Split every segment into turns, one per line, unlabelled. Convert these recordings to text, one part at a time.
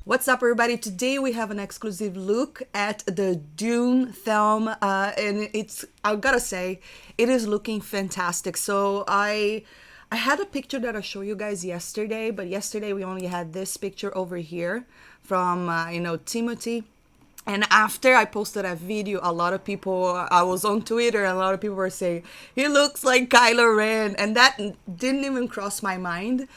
What's up, everybody? Today we have an exclusive look at the Dune film, and I gotta say, it is looking fantastic. So I had a picture that I showed you guys yesterday, but yesterday we only had this picture over here from Timothy. And after I posted that video, a lot of people, I was on Twitter, and a lot of people were saying, he looks like Kylo Ren. And that didn't even cross my mind.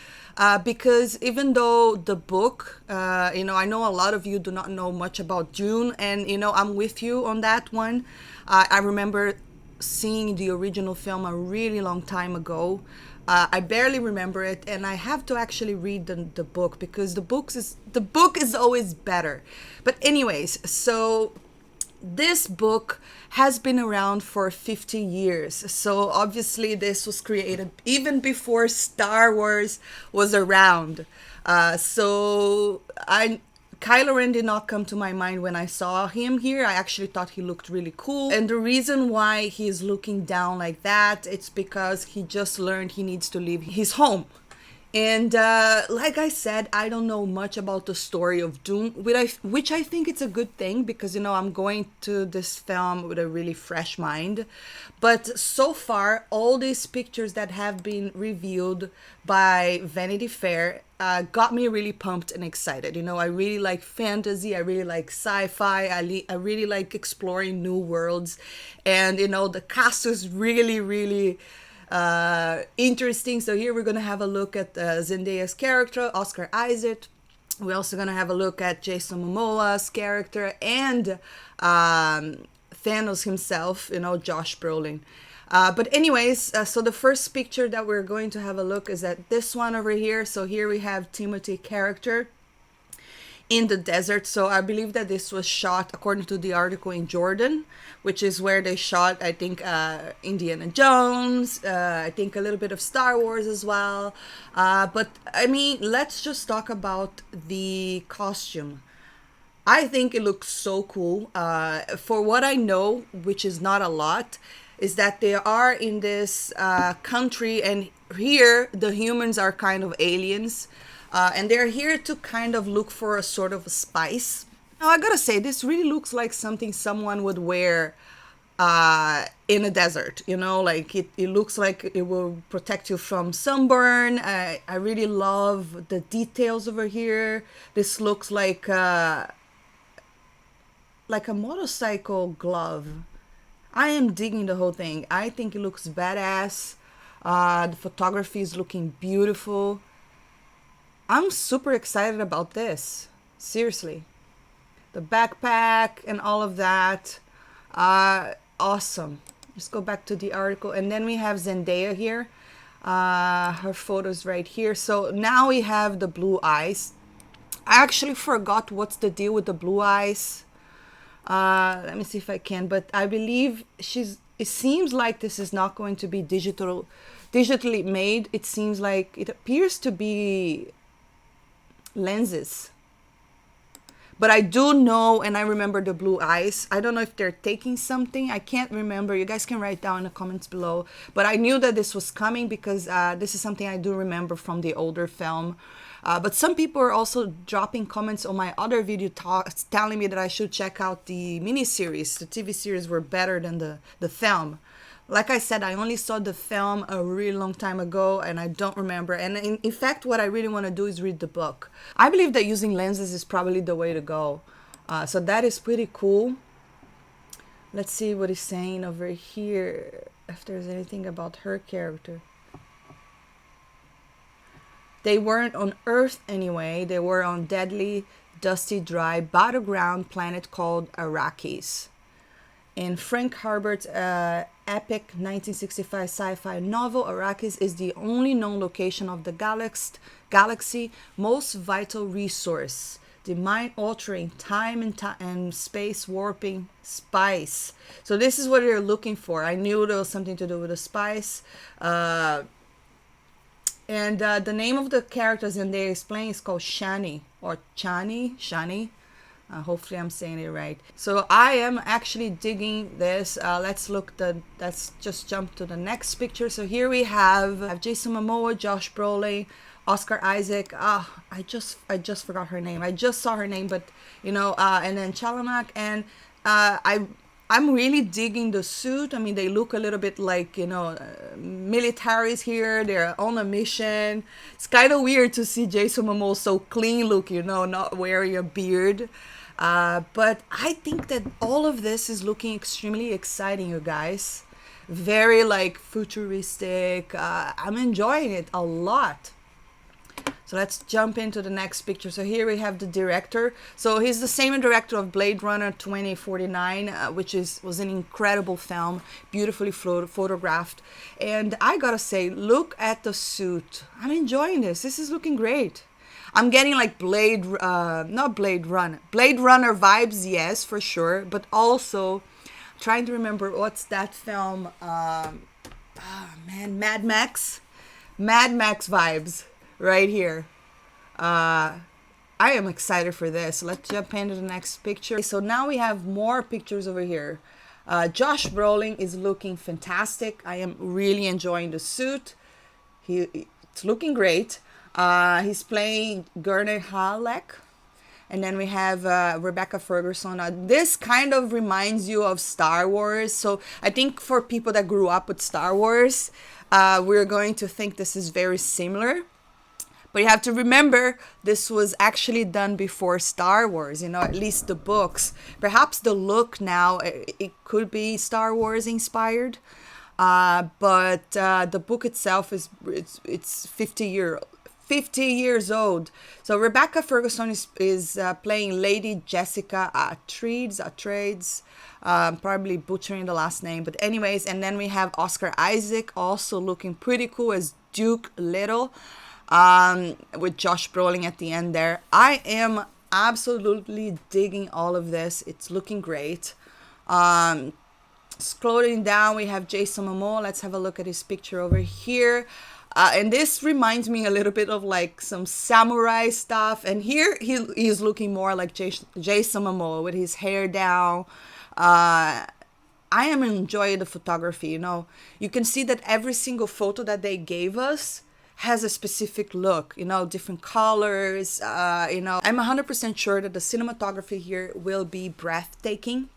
Because even though the book, I know a lot of you do not know much about Dune, and, I'm with you on that one. I remember seeing the original film a really long time ago. I barely remember it, and I have to actually read the book because the book is always better. But anyways, so this book has been around for 50 years. So obviously this was created even before Star Wars was around. Kylo Ren did not come to my mind when I saw him here. I actually thought he looked really cool. And the reason why he's looking down like that, it's because he just learned he needs to leave his home. And like I said, I don't know much about the story of Dune, which I think it's a good thing because, I'm going to this film with a really fresh mind. But so far, all these pictures that have been revealed by Vanity Fair got me really pumped and excited. I really like fantasy, I really like sci-fi, I really like exploring new worlds. And, the cast is really, really interesting. So here we're gonna have a look at Zendaya's character, Oscar Isaac. We're also gonna have a look at Jason Momoa's character and Thanos himself, Josh Brolin. But anyways, so the first picture that we're going to have a look is at this one over here. So here we have Timothy character in the desert. So I believe that this was shot, according to the article, in Jordan, which is where they shot, I think, Indiana Jones, I think a little bit of Star Wars as well. But I mean, let's just talk about the costume. I think it looks so cool. For what I know, which is not a lot, is that they are in this country, and here the humans are kind of aliens. And they're here to kind of look for a sort of a spice. Now, I gotta say, this really looks like something someone would wear in a desert, like it looks like it will protect you from sunburn. I really love the details over here. This looks like a motorcycle glove. I am digging the whole thing. I think it looks badass. The photography is looking beautiful. I'm super excited about this. Seriously. The backpack and all of that. Awesome. Let's go back to the article. And then we have Zendaya here. Her photo's right here. So now we have the blue eyes. I actually forgot what's the deal with the blue eyes. Let me see if I can. But I believe it seems like this is not going to be digitally made. It seems like it appears to be lenses. But I do know, and I remember the blue eyes. I don't know if they're taking something. I can't remember. You guys can write down in the comments below. But I knew that this was coming because this is something I do remember from the older film. But some people are also dropping comments on my other video telling me that I should check out the miniseries. The TV series were better than the film. Like I said, I only saw the film a really long time ago, and I don't remember. And in fact, what I really want to do is read the book. I believe that using lenses is probably the way to go. So that is pretty cool. Let's see what he's saying over here, if there's anything about her character. They weren't on Earth anyway. They were on deadly, dusty, dry, battleground planet called Arrakis. In Frank Herbert's epic 1965 sci-fi novel, Arrakis is the only known location of the galaxy most vital resource, the mind-altering, time and space warping spice. So this is what they're looking for. I knew there was something to do with the spice. And the name of the characters in there is playing is called Shani or Shani. Hopefully I'm saying it right. So I am actually digging this. Let's just jump to the next picture. So here we have Jason Momoa, Josh Brolin, Oscar Isaac. I just forgot her name. I just saw her name, but and then Chalamak, and I'm really digging the suit. I mean, they look a little bit like, militaries here. They're on a mission. It's kind of weird to see Jason Momoa so clean look, not wearing a beard. But I think that all of this is looking extremely exciting, you guys. Very like futuristic. I'm enjoying it a lot. So let's jump into the next picture. So here we have the director. So he's the same director of Blade Runner 2049, which was an incredible film, beautifully photographed. And I gotta say, look at the suit. I'm enjoying this. This is looking great. I'm getting like Blade Runner vibes, yes, for sure. But also trying to remember what's that film? Mad Max vibes. Right here. I am excited for this. Let's jump into the next picture. So now we have more pictures over here. Josh Brolin is looking fantastic. I am really enjoying the suit. It's looking great. He's playing Gurney Halleck. And then we have Rebecca Ferguson. This kind of reminds you of Star Wars. So I think for people that grew up with Star Wars, we're going to think this is very similar. But you have to remember, this was actually done before Star Wars, at least the books. Perhaps the look now, it could be Star Wars inspired. But the book itself it's 50 years old. So Rebecca Ferguson is playing Lady Jessica Atreides. Probably butchering the last name. But anyways, and then we have Oscar Isaac also looking pretty cool as Duke Little. With Josh Brolin at the end there. I am absolutely digging all of this. It's looking great. Scrolling down, we have Jason Momoa. Let's have a look at his picture over here. And this reminds me a little bit of like some samurai stuff. And here he's looking more like Jason Momoa with his hair down. I am enjoying the photography. You can see that every single photo that they gave us has a specific look, different colors. I'm 100% sure that the cinematography here will be breathtaking.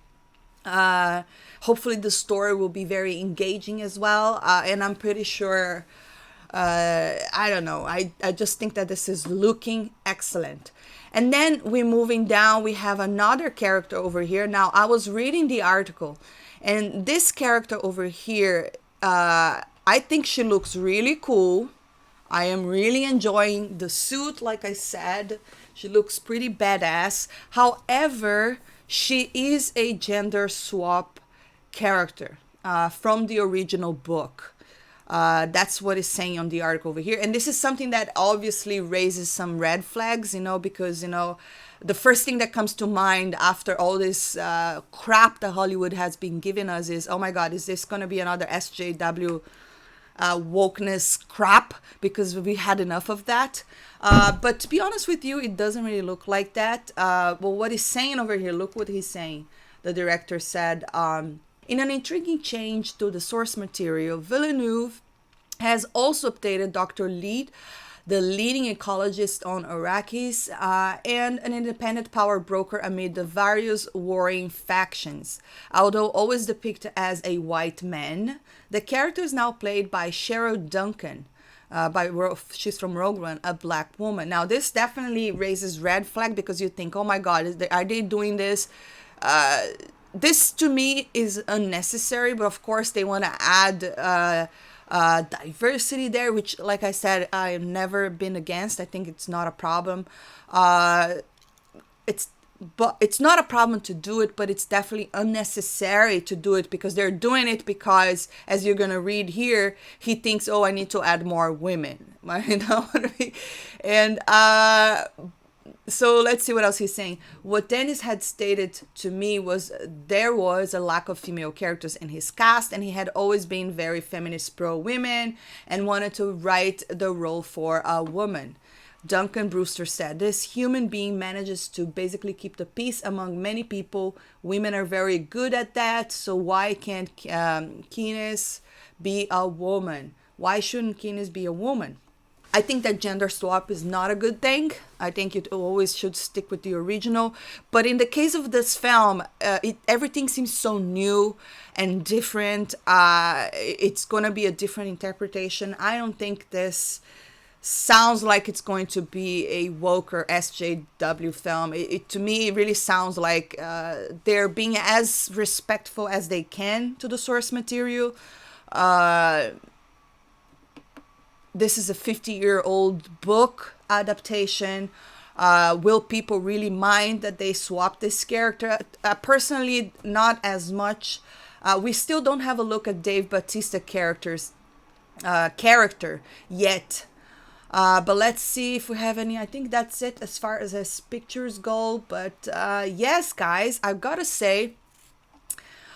Hopefully the story will be very engaging as well. And I'm pretty sure, I don't know, I just think that this is looking excellent. And then we're moving down, we have another character over here. Now, I was reading the article, and this character over here, I think she looks really cool. I am really enjoying the suit, like I said. She looks pretty badass. However, she is a gender swap character from the original book. That's what it's saying on the article over here. And this is something that obviously raises some red flags, because, the first thing that comes to mind after all this crap that Hollywood has been giving us is, oh my God, is this going to be another SJW wokeness crap, because we had enough of that. But to be honest with you, it doesn't really look like that. Well, what he's saying over here, look what he's saying. The director said, in an intriguing change to the source material, Villeneuve has also updated Dr. Lead, the leading ecologist on Arrakis, and an independent power broker amid the various warring factions. Although always depicted as a white man, the character is now played by Cheryl Duncan. She's from Rogue One, a black woman. Now, this definitely raises red flag, because you think, oh my God, are they doing this? This to me is unnecessary, but of course they want to add diversity there, which, like I said, I've never been against. I think it's not a problem. It's not a problem to do it, but it's definitely unnecessary to do it, because they're doing it because, as you're gonna read here, he thinks, oh, I need to add more women. You know what I mean? And so let's see what else he's saying. What Dennis had stated to me was there was a lack of female characters in his cast, and he had always been very feminist pro-women and wanted to write the role for a woman. Duncan Brewster said, "This human being manages to basically keep the peace among many people. Women are very good at that, so why can't Keenis be a woman? Why shouldn't Keenis be a woman?" I think that gender swap is not a good thing. I think it always should stick with the original. But in the case of this film, everything seems so new and different. It's going to be a different interpretation. I don't think this sounds like it's going to be a woke or SJW film. To me, it really sounds like they're being as respectful as they can to the source material. This is a 50-year-old book adaptation. Will people really mind that they swapped this character? Personally, not as much. We still don't have a look at Dave Bautista character yet. But let's see if we have any. I think that's it as far as his pictures go. But yes, guys, I've got to say,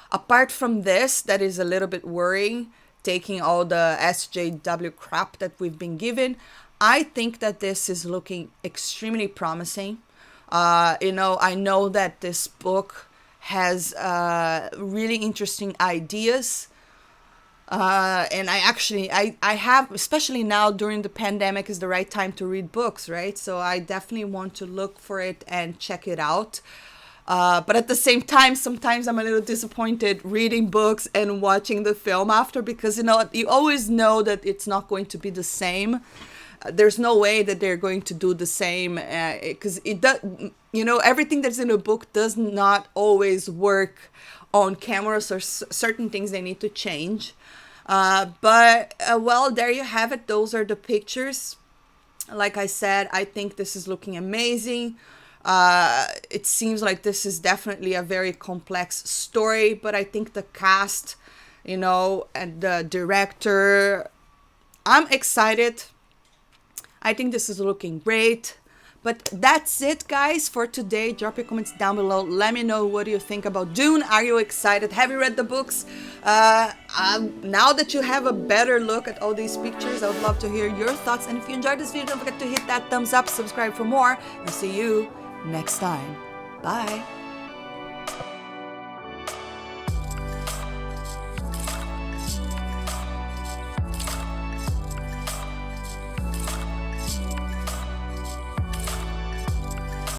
apart from this, that is a little bit worrying, taking all the SJW crap that we've been given, I think that this is looking extremely promising. I know that this book has really interesting ideas. And I have, especially now during the pandemic, is the right time to read books, right? So I definitely want to look for it and check it out. But at the same time, sometimes I'm a little disappointed reading books and watching the film after, because, you always know that it's not going to be the same. There's no way that they're going to do the same, because it does, everything that's in a book does not always work on camera, so certain things they need to change. But there you have it. Those are the pictures. Like I said, I think this is looking amazing. It seems like this is definitely a very complex story, but I think the cast, and the director, I'm excited. I think this is looking great. But that's it, guys, for today. Drop your comments down below. Let me know, what do you think about Dune? Are you excited? Have you read the books? Now that you have a better look at all these pictures, I would love to hear your thoughts. And if you enjoyed this video, don't forget to hit that thumbs up, subscribe for more, and see you next time. Bye.